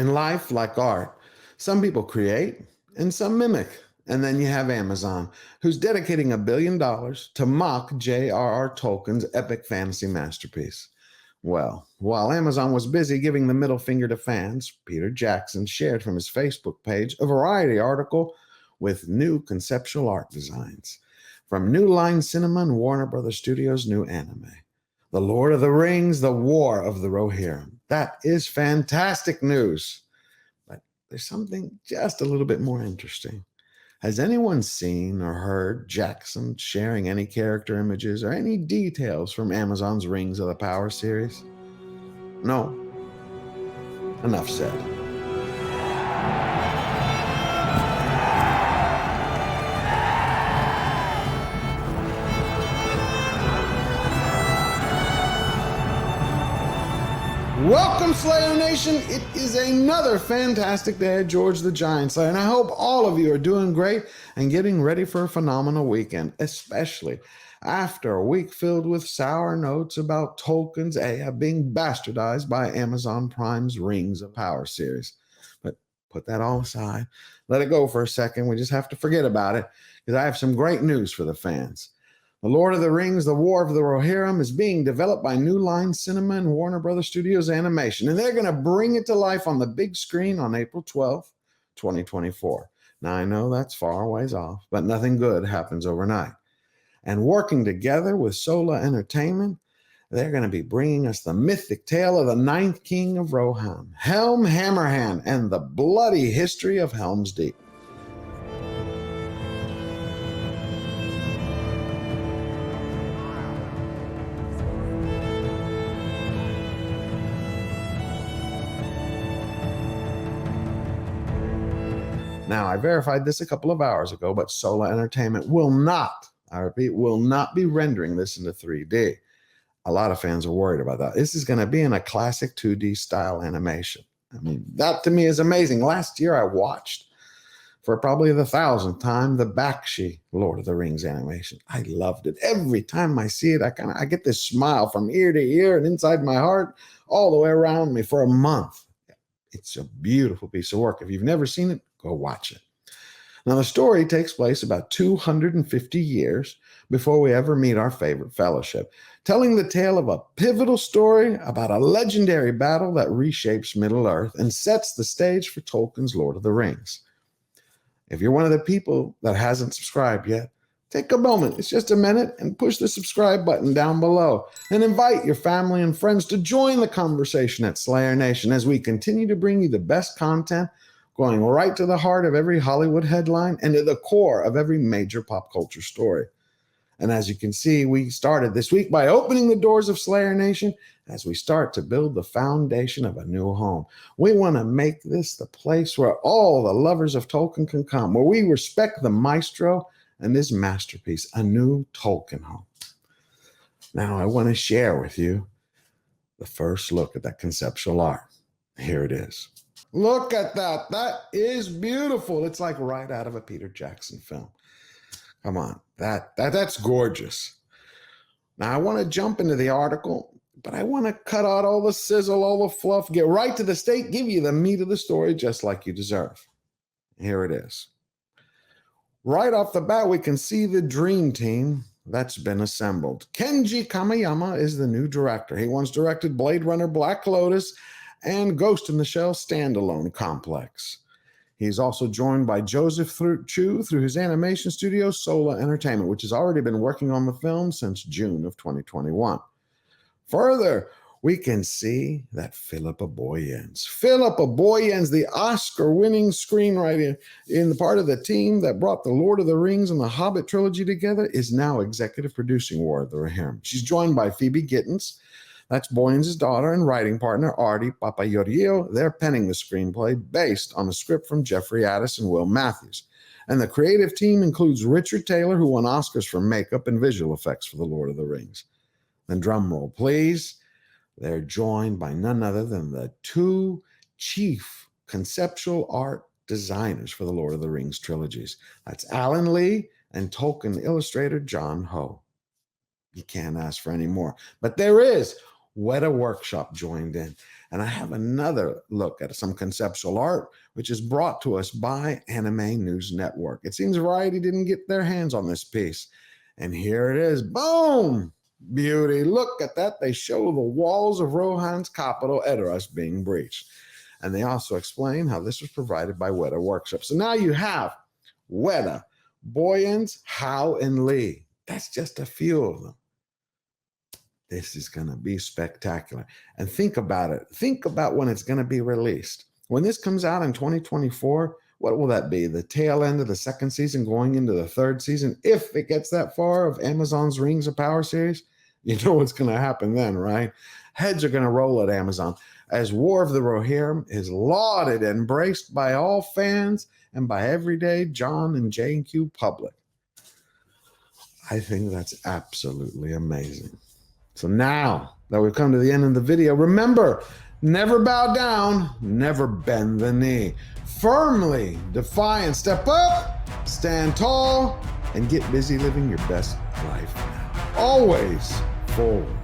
In life, like art, some people create and some mimic. And then you have Amazon, who's dedicating $1 billion to mock J.R.R. Tolkien's epic fantasy masterpiece. Well, while Amazon was busy giving the middle finger to fans, Peter Jackson shared from his Facebook page a Variety article with new conceptual art designs from New Line Cinema and Warner Brothers Studios' new anime. The Lord of the Rings, The War of the Rohirrim. That is fantastic news. But there's something just a little bit more interesting. Has anyone seen or heard Jackson sharing any character images or any details from Amazon's Rings of the Power series? No. Enough said. Welcome, Slayer Nation. It is another fantastic day at George the Giant Slayer, and I hope all of you are doing great and getting ready for a phenomenal weekend, especially after a week filled with sour notes about Tolkien's Aya being bastardized by Amazon Prime's Rings of Power series. But put that all aside. Let it go for a second. We just have to forget about it because I have some great news for the fans. The Lord of the Rings, The War of the Rohirrim is being developed by New Line Cinema and Warner Brothers Studios Animation, and they're going to bring it to life on the big screen on April 12th, 2024. Now, I know that's far ways off, but nothing good happens overnight. And working together with Sola Entertainment, they're going to be bringing us the mythic tale of the ninth King of Rohan, Helm Hammerhand, and the bloody history of Helms Deep. Now, I verified this a couple of hours ago, but Sola Entertainment will not, I repeat, will not be rendering this into 3D. A lot of fans are worried about that. This is going to be in a classic 2D style animation. I mean, that to me is amazing. Last year I watched, for probably the 1,000th time, the Bakshi Lord of the Rings animation. I loved it. Every time I see it, I get this smile from ear to ear and inside my heart, all the way around me for a month. It's a beautiful piece of work. If you've never seen it, go watch it. Now, the story takes place about 250 years before we ever meet our favorite fellowship, telling the tale of a pivotal story about a legendary battle that reshapes Middle-earth and sets the stage for Tolkien's Lord of the Rings. If you're one of the people that hasn't subscribed yet, take a moment, it's just a minute, and push the subscribe button down below and invite your family and friends to join the conversation at Slayer Nation as we continue to bring you the best content going right to the heart of every Hollywood headline and to the core of every major pop culture story. And as you can see, we started this week by opening the doors of Slayer Nation as we start to build the foundation of a new home. We want to make this the place where all the lovers of Tolkien can come, where we respect the maestro and his masterpiece, a new Tolkien home. Now, I want to share with you the first look at that conceptual art. Here it is. Look at that. That is beautiful. It's like right out of a Peter Jackson film. Come on. That's gorgeous. Now, I want to jump into the article, but I want to cut out all the sizzle, all the fluff, get right to the steak, give you the meat of the story just like you deserve. Here it is. Right off the bat, we can see the dream team that's been assembled. Kenji Kamiyama is the new director. He once directed Blade Runner, Black Lotus, and Ghost in the Shell standalone complex. He's also joined by Joseph Chu through his animation studio, Sola Entertainment, which has already been working on the film since June of 2021. Further, we can see that Philippa Boyens, the Oscar-winning screenwriter in the part of the team that brought the Lord of the Rings and the Hobbit trilogy together, is now executive producing War of the Rohirrim. She's joined by Phoebe Gittins, that's Boyens' daughter and writing partner, Artie Papayorio. They're penning the screenplay based on a script from Jeffrey Addis and Will Matthews. And the creative team includes Richard Taylor, who won Oscars for makeup and visual effects for The Lord of the Rings. Then drum roll, please. They're joined by none other than the two chief conceptual art designers for the Lord of the Rings trilogies. That's Alan Lee and Tolkien illustrator John Ho. You can't ask for any more. But there is Weta Workshop joined in. And I have another look at some conceptual art, which is brought to us by Anime News Network. It seems Variety didn't get their hands on this piece. And here it is. Boom! Beauty. Look at that. They show the walls of Rohan's capital, Edoras, being breached. And they also explain how this was provided by Weta Workshop. So now you have Weta, Boyens, Howe, and Lee. That's just a few of them. This is going to be spectacular. And think about it. Think about when it's going to be released. When this comes out in 2024, what will that be? The tail end of the second season going into the third season? If it gets that far of Amazon's Rings of Power series, you know what's going to happen then, right? Heads are going to roll at Amazon as War of the Rohirrim is lauded and embraced by all fans and by everyday John and J&Q public. I think that's absolutely amazing. So now that we've come to the end of the video, remember, never bow down, never bend the knee. Firmly defy and step up, stand tall, and get busy living your best life now. Always forward.